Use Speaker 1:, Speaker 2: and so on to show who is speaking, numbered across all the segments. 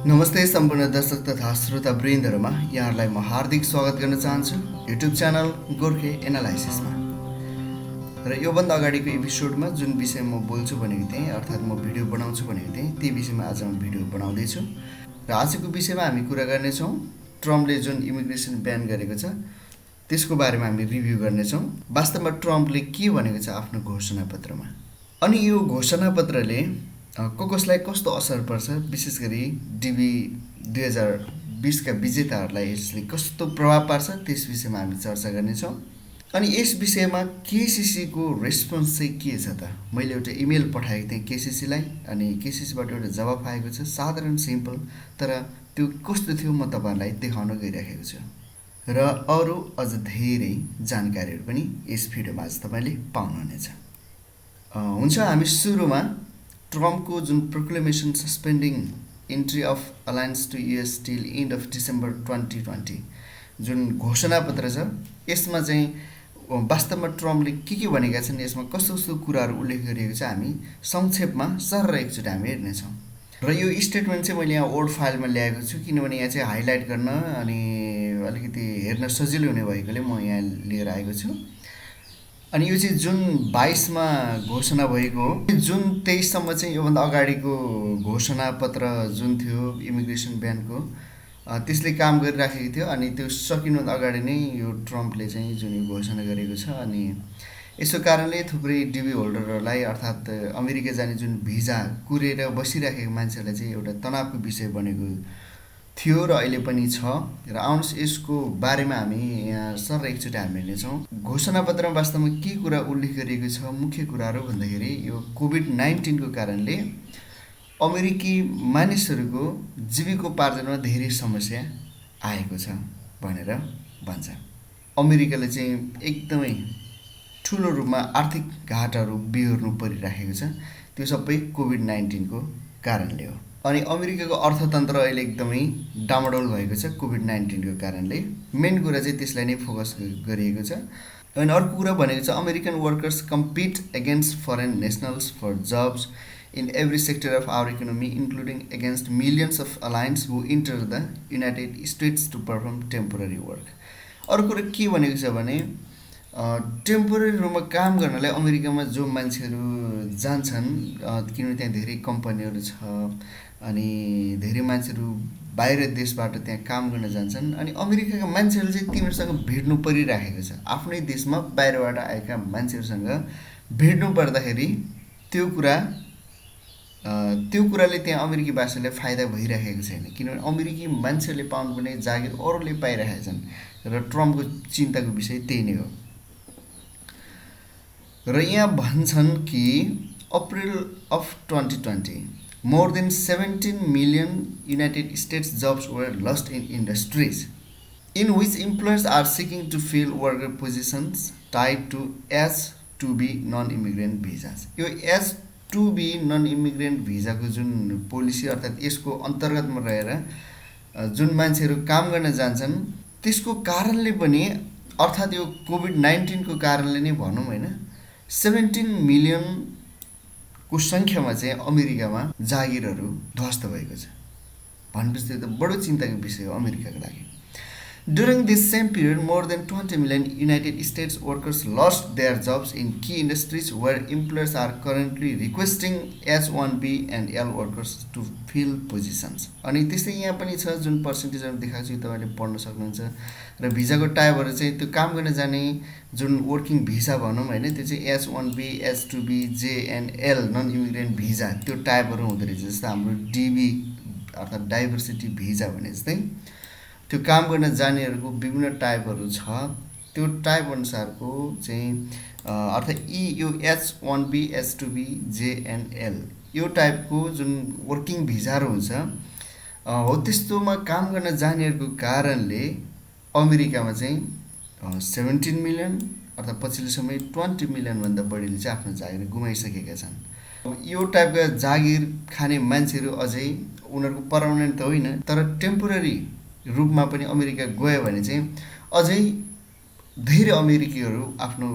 Speaker 1: नमस्ते सम्पूर्ण दर्शक तथा श्रोता वृन्दहरूमा यहाँहरूलाई म हार्दिक स्वागत गर्न चाहन्छु युट्युब च्यानल गोर्खे एनालाइसिसमा। र योभन्दा अगाडिको एपिसोडमा जुन विषय म बोल्छु भनेको थिएँ, अर्थात् म भिडियो बनाउँछु भनेको थिएँ, ती विषयमा आज म भिडियो बनाउँदैछु। र आजको विषयमा हामी कुरा गर्नेछौँ ट्रम्पले जुन इमिग्रेसन ब्यान गरेको छ त्यसको बारेमा हामी रिभ्यू गर्नेछौँ। वास्तवमा ट्रम्पले के भनेको छ आफ्नो घोषणापत्रमा, अनि यो घोषणापत्रले कसलाई कस्तो असर पर्छ, विशेष गरी डिबी 2020 का विजेताहरूलाई यसले कस्तो प्रभाव पार्छ त्यस विषयमा हामी चर्चा गर्नेछौँ। अनि यस विषयमा केसीसीको रेस्पोन्स चाहिँ के छ त? मैले एउटा इमेल पठाएको थिएँ केसीसीलाई, अनि केसीसीबाट एउटा जवाफ आएको छ, साधारण सिम्पल, तर त्यो कस्तो थियो म तपाईँहरूलाई देखाउन गइराखेको छु। र अरू अझ धेरै जानकारीहरू पनि यस भिडियोमा आज तपाईँले पाउनुहुनेछ। हुन्छ, हामी सुरुमा ट्रम्पको जुन proclamation suspending entry of aliens to US till end of December 2020 जुन घोषणापत्र छ यसमा चाहिँ वास्तवमा ट्रम्पले के भनेका छन्, यसमा कस्तो कस्तो कुराहरू उल्लेख गरिएको छ, हामी संक्षेपमा सर एकचोटि हामी हेर्नेछौँ। र यो स्टेटमेन्ट चाहिँ मैले यहाँ वर्ड फाइलमा ल्याएको छु, किनभने यहाँ चाहिँ हाइलाइट गर्न अनि अलिकति हेर्न सजिलो हुने भएकोले म यहाँ लिएर आएको छु। अनि यो चाहिँ जुन 22मा घोषणा भएको हो, जुन 23सम्म चाहिँ योभन्दा अगाडिको घोषणापत्र जुन थियो इमिग्रेसन ब्यानको त्यसले काम गरिराखेको थियो। अनि त्यो सकिनुभन्दा अगाडि नै यो ट्रम्पले चाहिँ जुन यो घोषणा गरेको छ, अनि यसो कारणले थुप्रै डिबी होल्डरहरूलाई अर्थात् अमेरिका जाने जुन भिजा कुरेर बसिराखेको मान्छेहरूलाई चाहिँ एउटा तनावको विषय बनेको थियो र अहिले पनि छ। र आउनुहोस् यसको बारेमा हामी यहाँ सर एकचोटि हामी हेर्नेछौँ। घोषणापत्रमा वास्तवमा के कुरा उल्लेख गरिएको छ, मुख्य कुराहरू भन्दाखेरि यो कोभिड-19 को कारणले अमेरिकी मानिसहरूको जीविकोपार्जनमा धेरै समस्या आएको छ भनेर भन्छ। अमेरिकाले चाहिँ एकदमै ठुलो रूपमा आर्थिक घाटाहरू बिहोर्नु परिराखेको छ, त्यो सबै कोभिड-19 को कारणले हो। अनि अमेरिकाको अर्थतन्त्र अहिले एकदमै डामाडोल भएको छ कोभिड-19 को कारणले। मेन कुरा चाहिँ त्यसलाई नै फोकस गरिएको छ। अनि अर्को कुरा भनेको छ American workers compete against foreign nationals for jobs in every sector of our economy including against millions of aliens who enter the United States to perform temporary work. अर्को कुरा के भनेको छ भने टेम्पोररी रूपमा काम गर्नलाई अमेरिकामा जो मान्छेहरू जान्छन्, किनभने त्यहाँ धेरै कम्पनीहरू छ अनि धेरै मान्छेहरू बाहिर देशबाट त्यहाँ काम गर्न जान्छन्, अनि अमेरिकाका मान्छेहरूले चाहिँ तिनीहरूसँग भिड्नु परिराखेको छ। आफ्नै देशमा बाहिरबाट आएका मान्छेहरूसँग भिड्नु पर्दाखेरि त्यो कुराले त्यहाँ अमेरिकीवासीलाई फाइदा भइरहेको छैन, किनभने अमेरिकी मान्छेहरूले पाउनुपर्ने जागिर अरूले पाइरहेका छन्। र ट्रम्पको चिन्ताको विषय त्यही नै हो। र यहाँ भन्छन् कि April of 2020 more than 17 million United States jobs were lost in industries in which employers are seeking to fill worker positions tied to H-2B non-immigrant visas। यो H-2B non-immigrant भिजाको जुन पोलिसी अर्थात् यसको अन्तर्गतमा रहेर जुन मान्छेहरू काम गर्न जान्छन् त्यसको कारणले पनि, अर्थात् यो कोभिड-19 को कारणले नै भनौँ होइन, 17 मिलियन को सङ्ख्यामा चाहिँ अमेरिकामा जागिरहरू ध्वस्त भएको छ। भनेपछि त बडो चिन्ताको विषय हो अमेरिकाको लागि। During this same period, more than 20 million United States workers lost their jobs in key industries where employers are currently requesting H-1B and L workers to fill positions। अनि त्यस्तै यहाँ पनि छ जुन पर्सेन्टेजहरू देखाएको छु, तपाईँले पढ्न सक्नुहुन्छ। र भिजाको टाइपहरू चाहिँ त्यो काम गर्न जाने जुन वर्किङ भिजा भनौँ होइन, त्यो चाहिँ H-1B, H-2B, JNL non immigrant visa, त्यो टाइपहरू हुँदो रहेछ। जस्तो हाम्रो डिबी अर्थात् डाइभर्सिटी भिजा भने जस्तै त्यो काम गर्न जानेहरूको विभिन्न टाइपहरू छ। त्यो टाइप अनुसारको चाहिँ अर्थात् यो H-1B, H-2B, JNL यो टाइपको जुन वर्किङ भिजाहरू हुन्छ हो, त्यस्तोमा काम गर्न जानेहरूको कारणले अमेरिकामा चाहिँ 17 मिलियन अर्थात् पछिल्लो समय 20 मिलियनभन्दा बढीले चाहिँ आफ्नो जागिर गुमाइसकेका छन्। यो टाइपका जागिर खाने मान्छेहरू अझै उनीहरूको पर्मानेन्ट त होइन, तर टेम्पोररी रूपमा पनि अमेरिका गयो भने चाहिँ अझै धेरै अमेरिकीहरू आफ्नो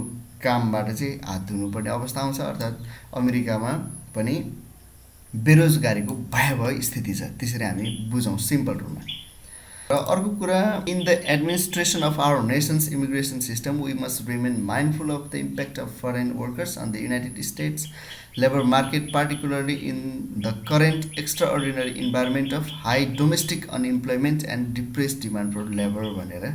Speaker 1: कामबाट चाहिँ हात धुनुपर्ने अवस्था आउँछ। अर्थात् अमेरिकामा पनि बेरोजगारीको भयावह स्थिति छ, त्यसरी हामी बुझौँ सिम्पल रूपमा। र अर्को कुरा, in the administration of our nation's immigration system we must remain mindful of the impact of foreign workers on the United States labour market, particularly in the current extraordinary environment of high domestic unemployment and depress demand for labour भनेर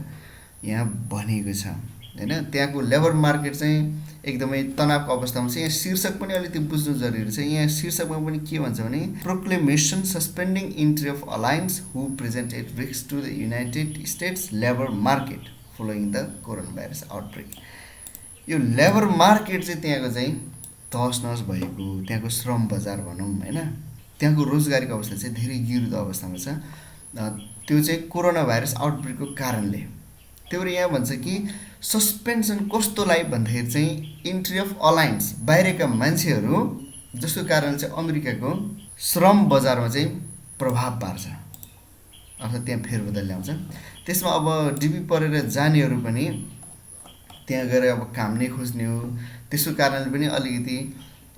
Speaker 1: यहाँ भनिएको छ होइन। त्यहाँको labour market चाहिँ एकदमै तनावको अवस्थामा छ। यहाँ शीर्षक पनि अलिकति बुझ्नु जरुरी छ। यहाँ शीर्षकमा पनि के भन्छ भने, proclamation suspending entry of aliens who presented risk to the United States labour market following the coronavirus outbreak. यो लेबर मार्केट चाहिँ त्यहाँको चाहिँ तहस नहस भएको, त्यहाँको श्रम बजार भनौँ होइन, त्यहाँको रोजगारीको अवस्था चाहिँ धेरै गिर्दो अवस्थामा छ। त्यो चाहिँ कोरोना भाइरस आउटब्रेकको कारणले। त्यही भएर यहाँ भन्छ कि सस्पेन्सन कस्तोलाई भन्दाखेरि चाहिँ इन्ट्री अफ अलायन्स, बाहिरका मान्छेहरू, जसको कारण चाहिँ अमेरिकाको श्रम बजारमा चाहिँ प्रभाव पार्छ, अर्थात् त्यहाँ फेरबदल ल्याउँछ। त्यसमा अब डिबी परेर जानेहरू पनि त्यहाँ गएर अब काम नै खोज्ने हो। त्यसको कारणले पनि अलिकति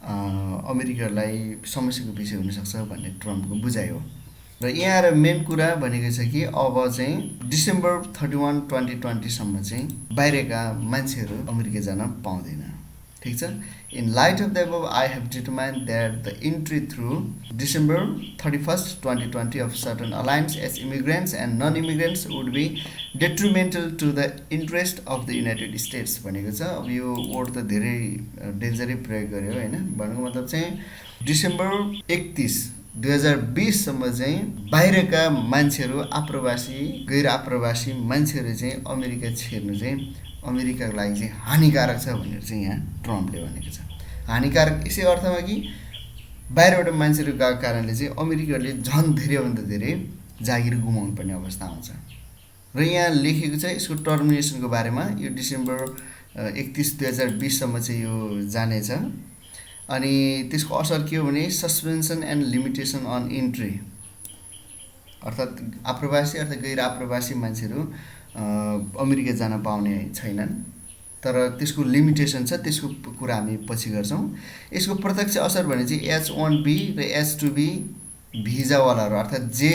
Speaker 1: अमेरिकालाई समस्याको विषय हुनसक्छ भन्ने ट्रम्पको बुझाइ हो। र यहाँ आएर मेन कुरा भनेको छ कि अब चाहिँ डिसेम्बर 31, 2020 सम्म चाहिँ बाहिरका मान्छेहरू अमेरिका जान पाउँदैन। ठिक छ। In light of the above I have determined that the entry through December 31, 2020 of certain aliens as immigrants and non immigrants would be detrimental to the interest of the United States भनेको छ। अब यो word त धेरै डेन्जरै प्रयोग गर्यो होइन। भन्नुको मतलब चाहिँ डिसेम्बर 31, 2020 सम्म चाहिँ बाहिरका मान्छेहरू, आप्रवासी, गैर आप्रवासी मान्छेहरू चाहिँ अमेरिका छिर्नु चाहिँ अमेरिकाको लागि चाहिँ हानिकारक छ भनेर चाहिँ यहाँ ट्रम्पले भनेको छ। हानिकारक यसै अर्थमा कि बाहिरबाट मान्छेहरू गएको कारणले चाहिँ अमेरिकाले झन् धेरैभन्दा धेरै जागिर गुमाउनु पर्ने अवस्था आउँछ। र यहाँ लेखेको छ यसको टर्मिनेसनको बारेमा, यो डिसेम्बर 31, 2020 सम्म चाहिँ यो जानेछ। अनि त्यसको असर के हो भने suspension and limitation on entry, अर्थात् आप्रवासी अर्थात् गैर आप्रवासी मान्छेहरू अमेरिका जान पाउने छैनन्। तर त्यसको लिमिटेसन छ, त्यसको कुरा हामी पछि गर्छौँ। यसको प्रत्यक्ष असर भने चाहिँ H1B र H2B भिजावालाहरू, अर्थात् जे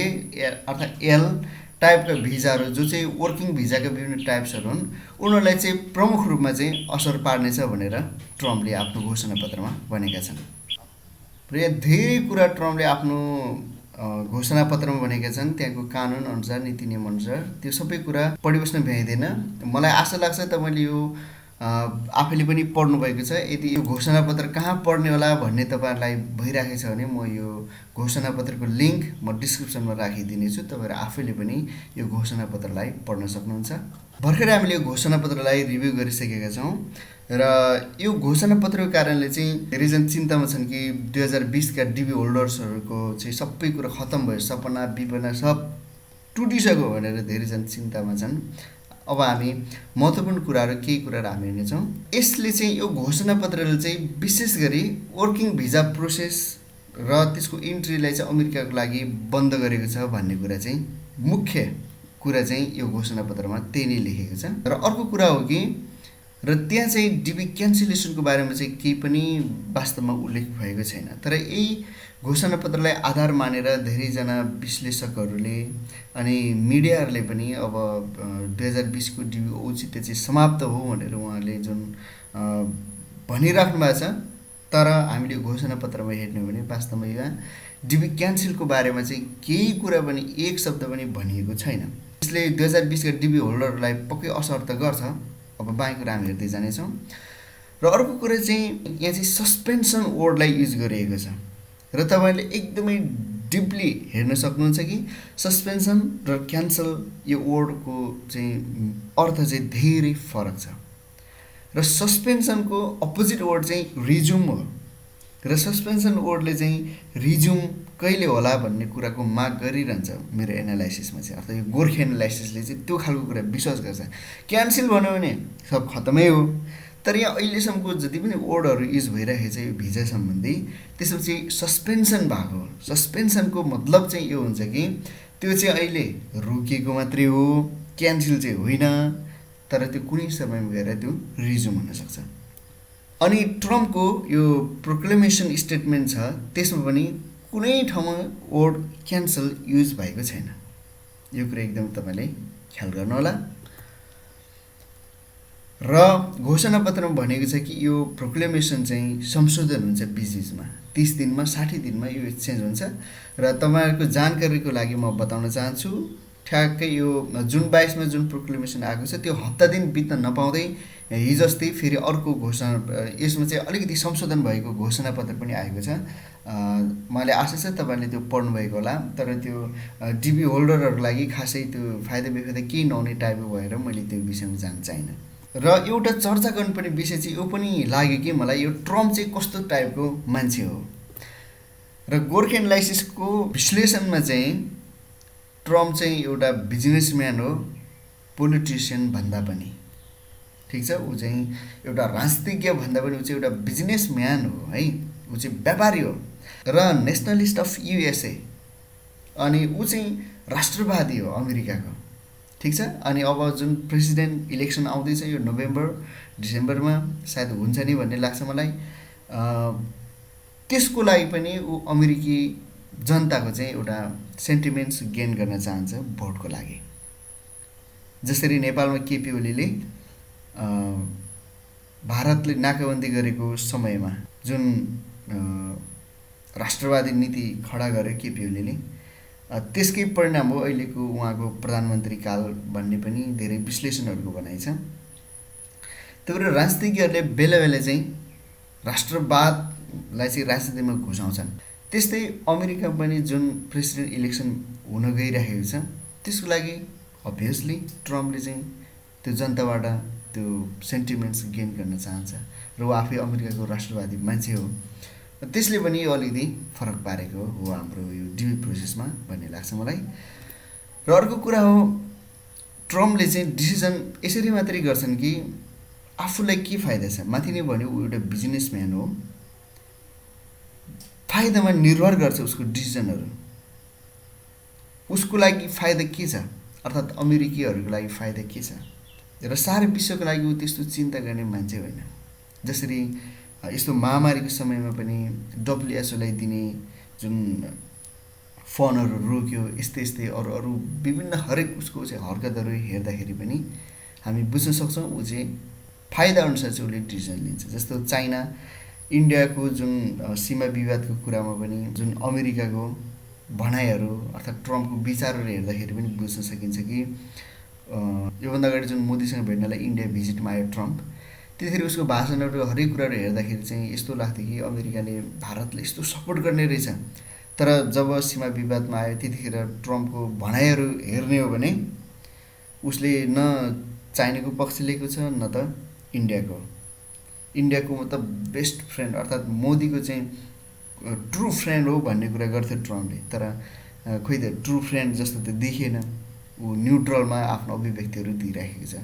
Speaker 1: अर्थात् एल टाइपका भिजाहरू, जो चाहिँ वर्किङ भिजाका विभिन्न टाइप्सहरू हुन्, उनीहरूलाई चाहिँ प्रमुख रूपमा चाहिँ असर पार्नेछ भनेर ट्रम्पले आफ्नो घोषणापत्रमा भनेका छन्। र यहाँ धेरै कुरा ट्रम्पले आफ्नो घोषणापत्रमा भनेका छन्। त्यहाँको कानुन अनुसार, नीति नियम अनुसार त्यो सबै कुरा पढिबस्न भ्याइँदैन। मलाई आशा लाग्छ तपाईँले यो आफैले पनि पढ्नु भएको छ। यदि यो घोषणापत्र कहाँ पढ्ने होला भन्ने तपाईँहरूलाई भइरहेको छ भने म यो घोषणापत्रको लिङ्क म डिस्क्रिप्सनमा राखिदिनेछु। तपाईँहरू आफैले पनि यो घोषणापत्रलाई पढ्न सक्नुहुन्छ। भर्खरै हामीले यो घोषणापत्रलाई रिभ्यू गरिसकेका छौँ र यो घोषणापत्रको कारणले चाहिँ धेरैजना चिन्तामा छन् कि 2020 का डिबी होल्डर्सहरूको चाहिँ सबै कुरा खत्तम भयो, सपना विपना सब टुटिसक्यो भनेर धेरैजना चिन्तामा छन्। अब हामी महत्त्वपूर्ण कुराहरू, केही कुराहरू हामी हेर्नेछौँ। यसले चाहिँ यो घोषणापत्रले चाहिँ विशेष गरी वर्किङ भिजा प्रोसेस र त्यसको इन्ट्रीलाई चाहिँ अमेरिकाको लागि बन्द गरेको छ भन्ने कुरा चाहिँ मुख्य कुरा चाहिँ यो घोषणापत्रमा त्यही नै लेखेको छ। र अर्को कुरा हो कि र त्यहाँ चाहिँ डिबी क्यान्सलेसनको बारेमा चाहिँ केही पनि वास्तवमा उल्लेख भएको छैन। तर यही घोषणापत्रलाई आधार मानेर धेरैजना विश्लेषकहरूले अनि मिडियाहरूले पनि अब 2020 को डिबी औचित्य चाहिँ समाप्त हो भनेर उहाँले जुन भनिराख्नु भएको छ। तर हामीले घोषणापत्रमा हेर्ने हो भने वास्तवमा यहाँ डिबी क्यान्सलको बारेमा चाहिँ केही कुरा पनि, एक शब्द पनि भनिएको छैन। यसले 2020 का डिबी होल्डरलाई पक्कै असर त गर्छ। अब बाँकी कुरा हामी हेर्दै जानेछौँ। र अर्को कुरा चाहिँ यहाँ चाहिँ सस्पेन्सन वर्डलाई युज गरिएको छ र तपाईँले एकदमै डिपली हेर्न सक्नुहुन्छ कि सस्पेन्सन र क्यान्सल यो वर्डको चाहिँ अर्थ चाहिँ धेरै फरक छ। र सस्पेन्सनको अपोजिट वर्ड चाहिँ रिज्युम हो र सस्पेन्सन वर्डले चाहिँ रिज्युम कहिले होला भन्ने कुराको माग गरिरहन्छ मेरो एनालाइसिसमा चाहिँ। अर्थात् यो गोर्खे एनालाइसिसले चाहिँ त्यो खालको कुरा विश्वास गर्छ। क्यान्सल भन्यो भने सब खत्तमै हो। तर यहाँ अहिलेसम्मको जति पनि वर्डहरू युज भइरहेको छ यो भिजा सम्बन्धी, त्यसमा चाहिँ सस्पेन्सन भएको हो। सस्पेन्सनको मतलब चाहिँ यो हुन्छ कि त्यो चाहिँ अहिले रोकिएको मात्रै हो, क्यान्सल चाहिँ होइन। तर त्यो कुनै समयमा गएर त्यो रिज्युम हुनसक्छ। अनि ट्रम्पको यो प्रोक्लेमेसन स्टेटमेन्ट छ, त्यसमा पनि कुनै ठाउँमा वर्ड क्यान्सल युज भएको छैन। यो कुरा एकदम तपाईँले ख्याल गर्नुहोला। र घोषणापत्रमा भनेको छ कि यो प्रोक्लेमेसन चाहिँ संशोधन हुन्छ 20 दिनमा, 30 दिनमा, 60 दिनमा यो एक्सचेन्ज हुन्छ। र तपाईँहरूको जानकारीको लागि म बताउन चाहन्छु, ठ्याक्कै यो जुन 22 मा जुन प्रोक्लेमेसन आएको छ त्यो हप्ता दिन बित्न नपाउँदै हिजो अस्ति फेरि अर्को घोषणा, यसमा चाहिँ अलिकति संशोधन भएको घोषणापत्र पनि आएको छ। मलाई आशा छ तपाईँले त्यो पढ्नुभएको होला, तर त्यो डिबी होल्डरहरूको लागि खासै त्यो फाइदा बेफाइदा केही नहुने टाइपको भएर मैले त्यो विषयमा जान चाहिनँ। र एउटा चर्चा गर्नुपर्ने विषय चाहिँ यो पनि लाग्यो कि मलाई, यो ट्रम्प चाहिँ कस्तो टाइपको मान्छे हो। र गोर्खे एनालाइसिसको विश्लेषणमा चाहिँ ट्रम्प चाहिँ एउटा बिजनेसम्यान हो, पोलिटिसियन भन्दा पनि, ठिक छ। ऊ चाहिँ एउटा राजनीतिज्ञ भन्दा पनि ऊ चाहिँ एउटा बिजनेसम्यान हो है, ऊ चाहिँ व्यापारी हो र नेसनलिस्ट अफ युएसए। अनि ऊ चाहिँ राष्ट्रवादी हो अमेरिकाको, ठिक छ। अनि अब जुन प्रेसिडेन्ट इलेक्सन आउँदैछ यो नोभेम्बर डिसेम्बरमा सायद हुन्छ नि भन्ने लाग्छ मलाई, त्यसको लागि पनि ऊ अमेरिकी जनताको चाहिँ एउटा सेन्टिमेन्ट्स गेन गर्न चाहन्छ भोटको लागि। जसरी नेपालमा केपी ओलीले भारतले नाकाबन्दी गरेको समयमा जुन राष्ट्रवादी नीति खडा गर्यो केपी ओलीले, त्यसकै परिणाम हो अहिलेको उहाँको प्रधानमन्त्री काल भन्ने पनि धेरै विश्लेषणहरूको भनाइ छ। त्यही भएर राजनीतिज्ञहरूले बेला बेला चाहिँ राष्ट्रवादलाई चाहिँ राजनीतिमा घुसाउँछन्। त्यस्तै अमेरिका पनि जुन प्रेसिडेन्ट इलेक्सन हुन गइरहेको छ त्यसको लागि अभियसली ट्रम्पले चाहिँ त्यो जनताबाट त्यो सेन्टिमेन्ट्स गेन गर्न चाहन्छ र ऊ आफै अमेरिकाको राष्ट्रवादी मान्छे हो। त्यसले पनि अलिकति फरक पारेको हो हाम्रो यो डिबी प्रोसेसमा भन्ने लाग्छ मलाई। र अर्को कुरा हो, ट्रम्पले चाहिँ डिसिजन यसरी मात्रै गर्छन् कि आफूलाई के फाइदा छ। माथि नै भन्यो ऊ एउटा बिजनेसम्यान हो, फाइदामा निर्भर गर्छ उसको डिसिजनहरू। उसको लागि फाइदा के छ, अर्थात् अमेरिकीहरूको लागि फाइदा के छ, र सारा विश्वको लागि ऊ त्यस्तो चिन्ता गर्ने मान्छे होइन। जसरी यस्तो महामारीको समयमा पनि डब्लुएचओलाई दिने जुन फन्डहरू रोक्यो, यस्तै यस्तै अरू अरू विभिन्न हरेक उसको चाहिँ हरकतहरू हेर्दाखेरि पनि हामी बुझ्न सक्छौँ ऊ चाहिँ फाइदा अनुसार चाहिँ उसले डिसिजन लिन्छ। जस्तो चाइना इन्डियाको जुन सीमा विवादको कुरामा पनि जुन अमेरिकाको भनाइहरू अर्थात् ट्रम्पको विचारहरू हेर्दाखेरि पनि बुझ्न सकिन्छ कि योभन्दा अगाडि जुन मोदीसँग भेट्नलाई इन्डिया भिजिटमा आयो ट्रम्प, त्यतिखेर उसको भाषणहरू हरेक कुराहरू हेर्दाखेरि चाहिँ यस्तो लाग्थ्यो कि अमेरिकाले भारतले यस्तो सपोर्ट गर्ने रहेछ। तर जब सीमा विवादमा आयो त्यतिखेर ट्रम्पको भनाइहरू हेर्ने हो भने उसले न चाइनाको पक्ष लिएको छ न त इन्डियाको मतलब बेस्ट फ्रेन्ड अर्थात् मोदीको चाहिँ ट्रु फ्रेन्ड हो भन्ने कुरा गर्थ्यो ट्रम्पले। तर खोइ त ट्रु फ्रेन्ड जस्तो त देखिएन, ऊ न्युट्रलमा आफ्नो अभिव्यक्तिहरू दिइराखेको छ।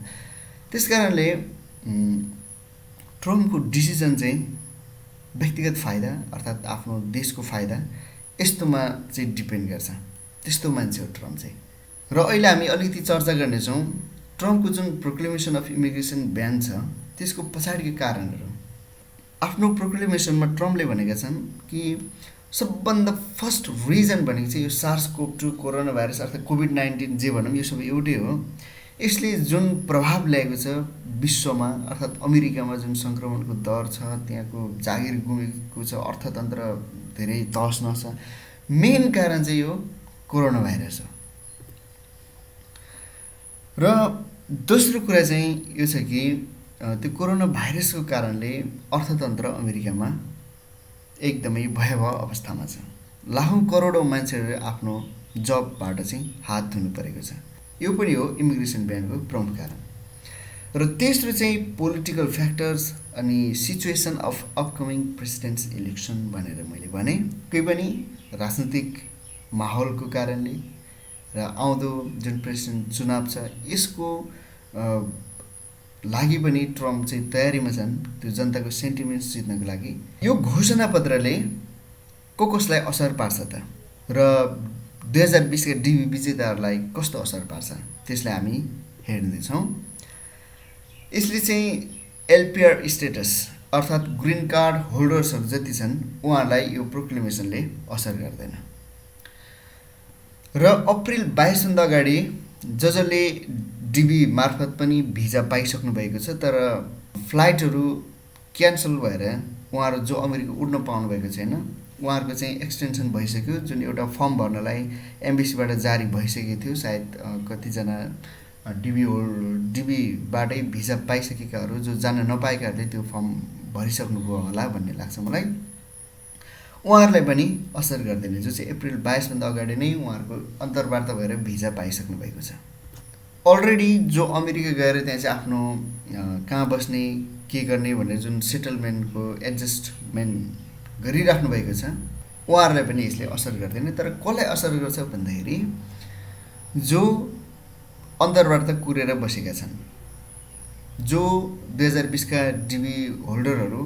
Speaker 1: त्यस कारणले ट्रम्पको डिसिजन चाहिँ व्यक्तिगत फाइदा अर्थात् आफ्नो देशको फाइदा यस्तोमा चाहिँ डिपेन्ड गर्छ। त्यस्तो मान्छे हो ट्रम्प चाहिँ। र अहिले हामी अलिकति चर्चा गर्नेछौँ ट्रम्पको जुन प्रोक्लेमेसन अफ इमिग्रेसन ब्यान छ त्यसको पछाडिको कारणहरू। आफ्नो प्रोक्लेमेसनमा ट्रम्पले भनेका छन् कि सबभन्दा फर्स्ट रिजन भनेको चाहिँ यो SARS-CoV-2 कोरोना भाइरस अर्थात् कोभिड-19 जे भनौँ यो सबै एउटै हो। यसले जुन प्रभाव ल्याएको छ विश्वमा अर्थात् अमेरिकामा जुन सङ्क्रमणको दर छ, त्यहाँको जागिर गुमेको छ, अर्थतन्त्र धेरै तहस नहस छ, मेन कारण चाहिँ यो कोरोना भाइरस हो। र दोस्रो कुरा चाहिँ यो छ कि त्यो कोरोना भाइरसको कारणले अर्थतन्त्र अमेरिकामा एकदमै भयावह अवस्थामा छ। लाखौँ करोडौँ मान्छेहरूले आफ्नो जबबाट चाहिँ हात धुनु परेको छ। यो पनि हो इमिग्रेसन ब्यानको प्रमुख कारण। र तेस्रो चाहिँ पोलिटिकल फ्याक्टर्स अनि सिचुएसन अफ अपकमिङ प्रेसिडेन्ट्स इलेक्सन भनेर मैले भने। कोही पनि राजनीतिक माहौलको कारणले र आउँदो जुन प्रेसिडेन्ट चुनाव छ यसको लागि पनि ट्रम्प चाहिँ तयारीमा छन् त्यो जनताको सेन्टिमेन्ट्स जित्नको लागि। यो घोषणापत्रले कसलाई असर पार्छ त र 2020 का डिबी विजेताहरूलाई कस्तो असर पार्छ त्यसलाई हामी हेर्दैछौँ। यसले चाहिँ एलपिआर स्टेटस अर्थात् ग्रिन कार्ड होल्डर्सहरू जति छन् उहाँहरूलाई यो प्रोक्लेमेसनले असर गर्दैन। र अप्रिल 22 भन्दा अगाडि जसले डिबी मार्फत पनि भिजा पाइसक्नु भएको छ तर फ्लाइटहरू क्यान्सल भएर उहाँहरू जो अमेरिका उड्न पाउनु भएको छैन उहाँहरूको चाहिँ एक्सटेन्सन भइसक्यो, जुन एउटा फर्म भर्नलाई एम्बेसीबाट जारी भइसकेको थियो। सायद कतिजना डिबीबाटै भिजा पाइसकेकाहरू जो जान नपाएकाहरूले त्यो फर्म भरिसक्नुभयो होला भन्ने लाग्छ मलाई। उहाँहरूलाई पनि असर गर्दैन, जो चाहिँ अप्रिल 22 भन्दा अगाडि नै उहाँहरूको अन्तर्वार्ता भएर भिजा पाइसक्नु भएको छ। अलरेडी जो अमेरिका गएर त्यहाँ चाहिँ आफ्नो कहाँ बस्ने के गर्ने भनेर जुन सेटलमेन्टको एडजस्टमेन्ट गरिराख्नु भएको छ उहाँहरूलाई पनि यसले असर गर्दैन। तर कसलाई असर गर्छ भन्दाखेरि जो अन्तर्वार्ता कुरेर बसेका छन्, जो 2020 का डिबी होल्डरहरू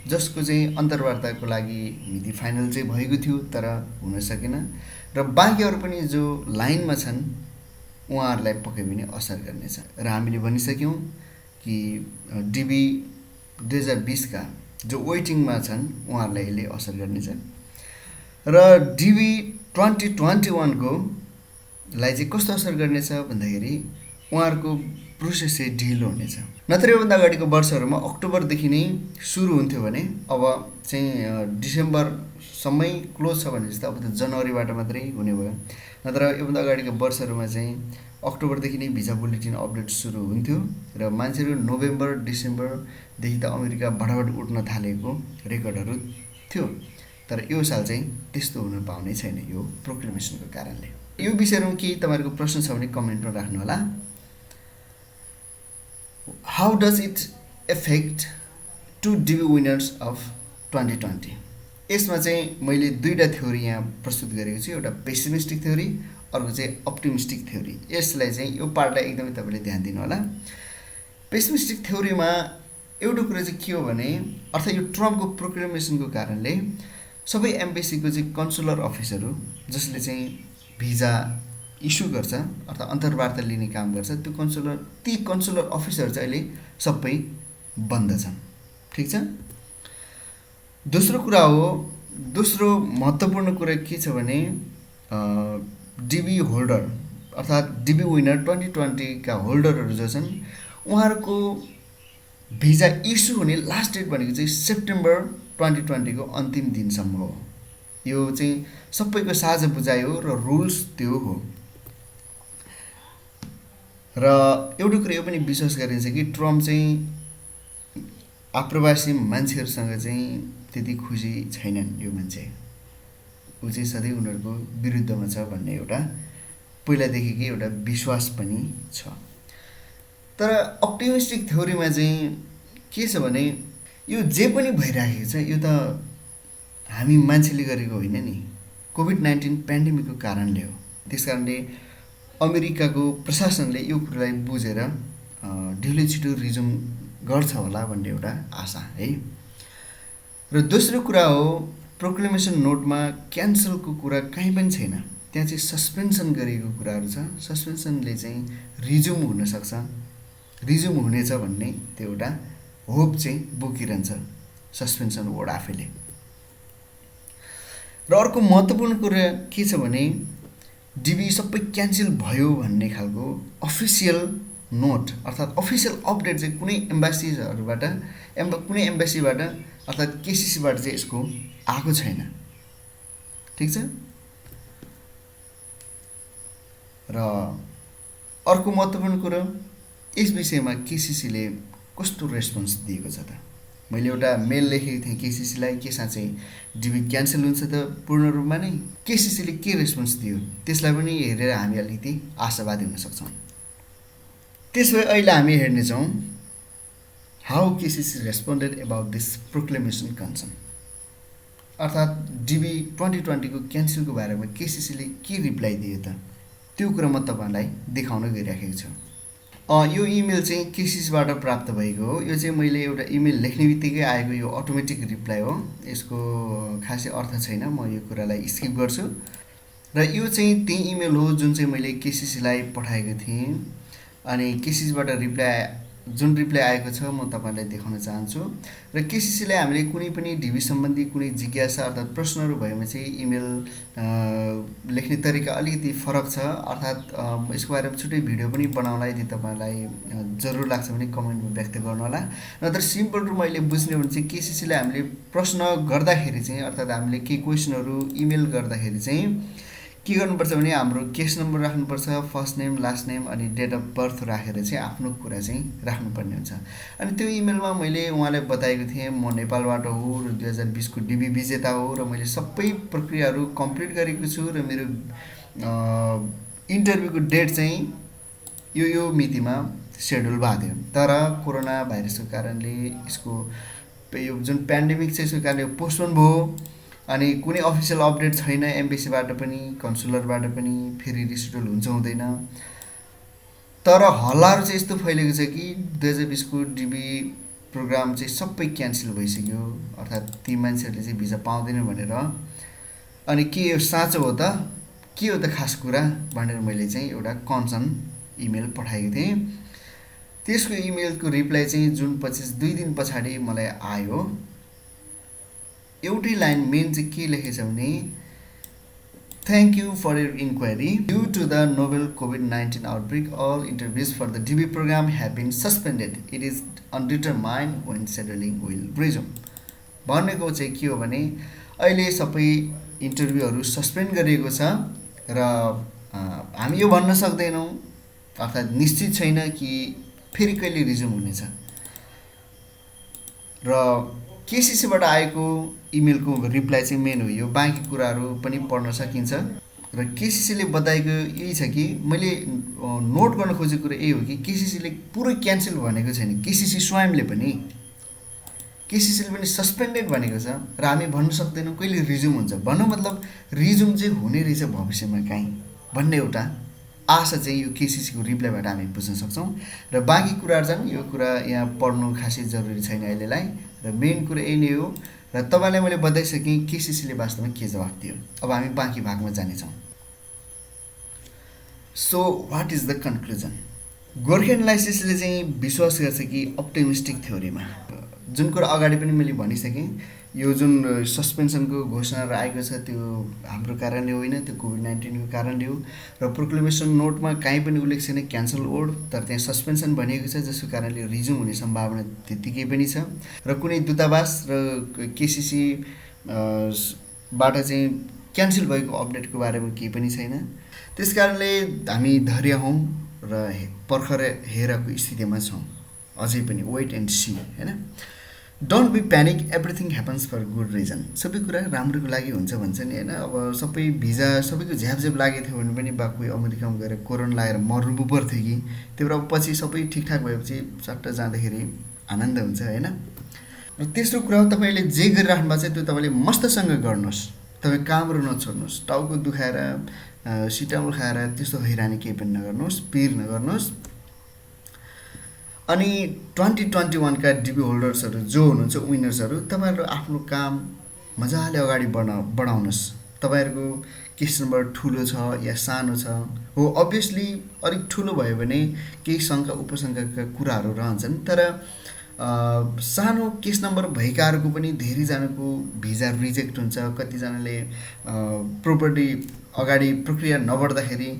Speaker 1: जसको चाहिँ अन्तर्वार्ताको लागि मिति फाइनल चाहिँ भएको थियो तर हुन सकेन, र बाँकीहरू पनि जो लाइनमा छन् उहाँहरूलाई पक्कै पनि असर गर्नेछ। र हामीले भनिसक्यौँ कि डिबी 2020 का जो वेटिङमा छन् उहाँहरूलाई यसले असर गर्नेछ। र डिबी 2021 को लाई चाहिँ कस्तो असर गर्नेछ भन्दाखेरि उहाँहरूको प्रोसेस चाहिँ ढिलो हुनेछ। नत्र योभन्दा अगाडिको वर्षहरूमा अक्टोबरदेखि नै सुरु हुन्थ्यो भने अब चाहिँ डिसेम्बरसम्मै क्लोज छ भने जस्तो अब त जनवरीबाट मात्रै हुने भयो। नत्र योभन्दा अगाडिको वर्षहरूमा चाहिँ अक्टोबरदेखि नै भिजा बुलेटिन अपडेट सुरु हुन्थ्यो र मान्छेहरू नोभेम्बर डिसेम्बरदेखि त अमेरिका भटाभट उठ्न थालेको रेकर्डहरू थियो। तर यो साल चाहिँ त्यस्तो हुन पाउने छैन यो प्रोक्लेमेसनको कारणले। यो विषयमा केही तपाईँहरूको प्रश्न छ भने कमेन्टमा राख्नु होला। How does it affect to DV winners of 2020? यसमा चाहिँ मैले दुईवटा थ्योरी यहाँ प्रस्तुत गरेको छु, एउटा पेसिमिस्टिक थ्योरी, अर्को चाहिँ अप्टिमिस्टिक थ्योरी। यसलाई चाहिँ यो पार्टलाई एकदमै तपाईँले ध्यान दिनु होला। पेसिमिस्टिक थ्योरीमा एउटा कुरा चाहिँ के हो भने अर्थात् यो ट्रम्पको प्रोक्लेमेसनको कारणले सबै एम्बेसीको चाहिँ कन्सुलर अफिसहरू जसले चाहिँ भिजा इस्यु गर्छ अर्थात् अन्तर्वार्ता लिने काम गर्छ ती कन्सुलर अफिसहरू चाहिँ अहिले सबै बन्द छन्। ठिक छ। दोस्रो महत्त्वपूर्ण कुरा के छ भने डिबी होल्डर अर्थात् डिबी विनर 2020 का होल्डरहरू जो छन् उहाँहरूको भिजा इस्यु हुने लास्ट डेट भनेको चाहिँ सेप्टेम्बर 2020 को अन्तिम दिनसम्म हो। यो चाहिँ सबैको साझा बुझाइ हो र रुल्स त्यो हो। र एउटा कुरा यो पनि विश्वास गरिन्छ कि ट्रम्प चाहिँ आप्रवासी मान्छेहरूसँग चाहिँ त्यति खुसी छैनन्। यो मान्छे ऊ चाहिँ सधैँ उनीहरूको विरुद्धमा छ भन्ने एउटा पहिलादेखिकै एउटा विश्वास पनि छ। तर अप्टिमिस्टिक थ्योरीमा चाहिँ के छ भने यो जे पनि भइरहेको छ यो त हामी मान्छेले गरेको होइन नि, कोभिड-19 पेन्डेमिकको कारणले हो। त्यसकारणले अमेरिकाको प्रशासनले यो कुरालाई बुझेर ढिलो छिटो रिज्युम गर्छ होला भन्ने एउटा आशा है। र दोस्रो कुरा हो प्रोक्लेमेसन नोटमा क्यान्सलको कुरा कहीँ पनि छैन, त्यहाँ चाहिँ सस्पेन्सन गरिएको कुराहरू छ। सस्पेन्सनले चाहिँ रिज्युम हुनसक्छ, रिज्युम हुनेछ भन्ने त्यो एउटा होप चाहिँ बोकिरहन्छ सस्पेन्सन वर्ड आफैले। र अर्को महत्त्वपूर्ण कुरा के छ भने डिबी सबै क्यान्सल भयो भन्ने खालको अफिसियल नोट अर्थात् अफिसियल अपडेट चाहिँ कुनै एम्बेसीबाट अर्थात् केसिसीबाट चाहिँ यसको आएको छैन। ठिक छ। र अर्को महत्त्वपूर्ण कुरो यस विषयमा केसिसीले कस्तो रेस्पोन्स दिएको छ त। मैले एउटा मेल लेखेको थिएँ केसिसीलाई के साँच्चै डिबी क्यान्सल हुन्छ त पूर्ण रूपमा नै, केसिसीले के रेस्पोन्स दियो त्यसलाई पनि हेरेर हामी अलिकति आशावादी हुन सक्छौँ। त्यसो भए अहिले हामी हेर्नेछौँ how KCC responded about this proclamation concern अर्थात् डिबी 2020 को क्यान्सलको बारेमा केसिसीले के रिप्लाई दियो त त्यो कुरा म तपाईँलाई देखाउन गइराखेको छु। यो इमेल चाहिँ केसिसीबाट प्राप्त भएको हो। यो चाहिँ मैले एउटा इमेल लेख्ने बित्तिकै आएको यो अटोमेटिक रिप्लाई हो, यसको खासै अर्थ छैन, म यो कुरालाई स्किप गर्छु। र यो चाहिँ त्यही इमेल हो जुन चाहिँ मैले केसिसीलाई पठाएको थिएँ अनि केसिसीबाट रिप्लाई जुन रिप्लाई आएको छ म तपाईँलाई देखाउन चाहन्छु। र केसीसीलाई हामीले कुनै पनि ढिबी सम्बन्धी कुनै जिज्ञासा अर्थात् प्रश्नहरू भएमा चाहिँ इमेल लेख्ने तरिका अलिकति फरक छ, अर्थात् यसको बारेमा छुट्टै भिडियो पनि बनाउला। यदि तपाईँलाई जरुर लाग्छ भने कमेन्टमा व्यक्त गर्नुहोला। नत्र सिम्पल रूपमा अहिले बुझ्ने हो भने चाहिँ केसीसीलाई हामीले प्रश्न गर्दाखेरि चाहिँ अर्थात् हामीले केही क्वेसनहरू इमेल गर्दाखेरि चाहिँ के गर्नुपर्छ भने हाम्रो केस नम्बर राख्नुपर्छ, फर्स्ट नेम, लास्ट नेम अनि डेट अफ बर्थ राखेर चाहिँ आफ्नो कुरा चाहिँ राख्नुपर्ने हुन्छ। अनि त्यो इमेलमा मैले उहाँलाई बताएको थिएँ म नेपालबाट हो र 2020 को डिबी विजेता हो र मैले सबै प्रक्रियाहरू कम्प्लिट गरेको छु र मेरो इन्टरभ्यूको डेट चाहिँ यो मितिमा सेड्युल भएको थियो। तर कोरोना भाइरसको कारणले यसको यो जुन पेन्डेमिक छ यसको कारणले पोस्टपोन भयो। अनि कुनै अफिसियल अपडेट छैन एम्बेसीबाट पनि कन्सुलरबाट पनि फेरि रिसिड्युल हुन्छ हुँदैन। तर हल्लाहरू चाहिँ यस्तो फैलेको छ कि 2020 को डिबी प्रोग्राम चाहिँ सबै क्यान्सल भइसक्यो, अर्थात् ती मान्छेहरूले चाहिँ भिजा पाउँदैन भनेर। अनि के यो साँचो हो त, के हो त खास कुरा भनेर मैले चाहिँ एउटा कन्सर्न इमेल पठाएको थिएँ। त्यसको इमेलको रिप्लाई चाहिँ जुन 25 2 दिन पछाडि मलाई आयो। एउटै लाइन मेन चाहिँ के लेखेछ भने thank you for your inquiry due to the novel COVID-19 outbreak all interviews for the DV programme have been suspended, it is undetermined when scheduling will resume. भनेको चाहिँ के हो भने अहिले सबै इन्टरभ्यूहरू सस्पेन्ड गरिएको छ र हामी यो भन्न सक्दैनौँ, अर्थात् निश्चित छैन कि फेरि कहिले रिज्युम हुनेछ। र केसीसीबाट आएको इमेलको रिप्लाई चाहिँ मेन हो यो, बाँकी कुराहरू पनि पढ्न सकिन्छ। र केसीसीले बताएको यही छ कि मैले नोट गर्न खोजेको कुरा यही हो कि केसीसीले पुरै क्यान्सल भनेको छैन, केसीसी स्वयंले पनि सस्पेन्डेड भनेको छ र हामी भन्न सक्दैनौँ कहिले रिज्युम हुन्छ। भन्नु मतलब रिज्युम चाहिँ हुने रहेछ भविष्यमा काहीँ भन्ने एउटा आशा चाहिँ यो केसीसीको रिप्लाईबाट हामी बुझ्न सक्छौँ। र बाँकी कुराहरू चाहिँ यो कुरा यहाँ पढ्नु खासै जरुरी छैन अहिलेलाई, र मेन कुरा यही नै हो। र तपाईँलाई मैले बताइसकेँ केसीसीले वास्तवमा के जवाफ दियो। अब हामी बाँकी भागमा जानेछौँ। So what is the conclusion? Gorkha एनालाइसिसले चाहिँ विश्वास गर्छ कि अप्टिमिस्टिक थ्योरीमा, जुन कुरा अगाडि पनि मैले भनिसकेँ, यो जुन सस्पेन्सनको घोषणा आएको छ त्यो हाम्रो कारणले होइन, त्यो COVID-19 को कारणले हो। र प्रोक्लेमेसन नोटमा कहीँ पनि उल्लेख छैन क्यान्सल ओड, तर त्यहाँ सस्पेन्सन भनिएको छ जसको कारणले रिज्युम हुने सम्भावना त्यत्तिकै पनि छ। र कुनै दूतावास र केसीसी बाट चाहिँ क्यान्सल भएको अपडेटको बारेमा केही पनि छैन। त्यस कारणले हामी धैर्य हौँ र पर्खर हेरको स्थितिमा छौँ अझै पनि, वेट एन्ड सी हैन। Don't be panic, everything happens for good reason. सबै कुरा राम्रोको लागि हुन्छ भन्छ नि हैन। अब सबै भिजा सबैको झ्यापझ्याप लागेको थियो भने पनि कोही अमेरिकामा गएर कोरोना लागेर मर्नु पो पर्थ्यो कि, त्यही भएर पछि सबै ठिकठाक भएपछि सट्ट जाँदाखेरि आनन्द हुन्छ हैन। र तेस्रो कुरा हो तपाईँले जे गरिराख्नु भएको छ त्यो तपाईँले मस्तसँग गर्नुहोस्, तपाईँ कामहरू नछोड्नुहोस्, टाउको दुखाएर सिटामुल खाएर त्यस्तो हैरानी केही पनि नगर्नुहोस्, पिर नगर्नुहोस्। अनि 2021 का डिबी होल्डर्सहरू जो हुनुहुन्छ विनर्सहरू, तपाईँहरू आफ्नो काम मजाले अगाडि बढाउनुहोस्। तपाईँहरूको केस नम्बर ठुलो छ या सानो छ हो, अभियसली अलिक ठुलो भयो भने केही शङ्का उपशङ्काका कुराहरू रहन्छन्, तर सानो केस नम्बर भएकाहरूको पनि धेरैजनाको भिजा रिजेक्ट हुन्छ। कतिजनाले प्रोपर्टी अगाडि प्रक्रिया नबढ्दाखेरि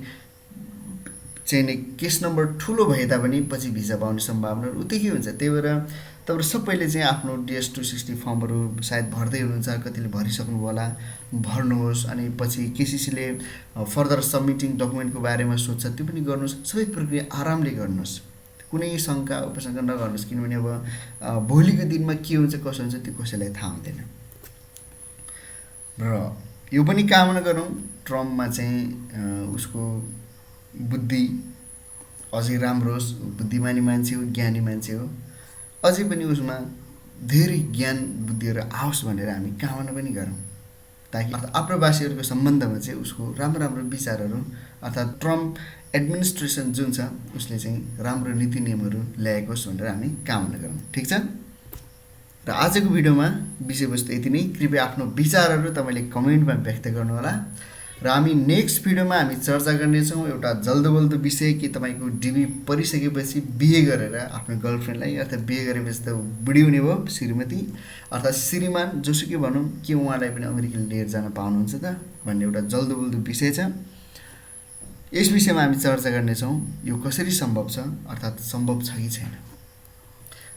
Speaker 1: चाहिँ नै केस नम्बर ठुलो भए तापनि पछि भिजा पाउने सम्भावनाहरू उत्तिकै हुन्छ। त्यही भएर तपाईँ सबैले चाहिँ आफ्नो DS-260 फर्महरू सायद भर्दै हुनुहुन्छ, कतिले भरिसक्नु होला, भर्नुहोस्। अनि पछि केसीसीले फर्दर सबमिटिङ डकुमेन्टको बारेमा सोध्छ त्यो पनि गर्नुहोस्। सबै प्रक्रिया आरामले गर्नुहोस्, कुनै शङ्का उपशङ्का नगर्नुहोस्, किनभने अब भोलिको दिनमा के हुन्छ कसो हुन्छ त्यो कसैलाई थाहा हुँदैन। र यो पनि कामना गरौँ ट्रम्पमा चाहिँ उसको बुद्धि अझै राम्रो होस्। बुद्धिमानी मान्छे हो, ज्ञानी मान्छे हो, अझै पनि उसमा धेरै ज्ञान बुद्धिहरू आओस् भनेर हामी कामना पनि गरौँ, ताकि आप्रवासीहरूको सम्बन्धमा चाहिँ उसको राम्रो राम्रो विचारहरू अर्थात् ट्रम्प एडमिनिस्ट्रेसन जुन छ उसले चाहिँ राम्रो नीति नियमहरू ल्याएको होस् भनेर हामी कामना गरौँ। ठिक छ। र आजको भिडियोमा विषयवस्तु यति नै। कृपया आफ्नो विचारहरू तपाईँले कमेन्टमा व्यक्त गर्नुहोला र हामी नेक्स्ट भिडियोमा हामी चर्चा गर्नेछौँ एउटा जल्दोबल्दो विषय कि तपाईँको डिबी परिसकेपछि बिहे गरेर आफ्नो गर्लफ्रेन्डलाई अर्थात् बिहे गरेपछि त बुढी हुने भयो श्रीमती अर्थात् श्रीमान जोसुकै भनौँ के उहाँलाई पनि अमेरिका लिएर जान पाउनुहुन्छ त भन्ने एउटा जल्दोबल्दो विषय छ। यस विषयमा हामी चर्चा गर्नेछौँ यो कसरी सम्भव छ अर्थात् सम्भव छ कि छैन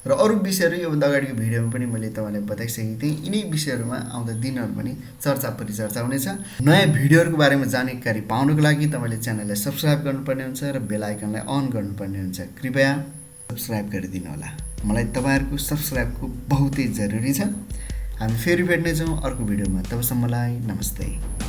Speaker 1: र अरू विषयहरू योभन्दा अगाडिको भिडियोमा पनि मैले तपाईँलाई बताइसकेको थिएँ। यिनै विषयहरूमा आउँदा दिनहरू पनि चर्चा परिचर्चा हुनेछ। नयाँ भिडियोहरूको बारेमा जानकारी पाउनको लागि तपाईँले च्यानललाई सब्सक्राइब गर्नुपर्ने हुन्छ र बेल आइकनलाई अन गर्नुपर्ने हुन्छ। कृपया सब्सक्राइब गरिदिनु होला, मलाई तपाईँहरूको सब्सक्राइबको बहुतै जरुरी छ। हामी फेरि भेट्नेछौँ अर्को भिडियोमा, तबसम्मलाई नमस्ते।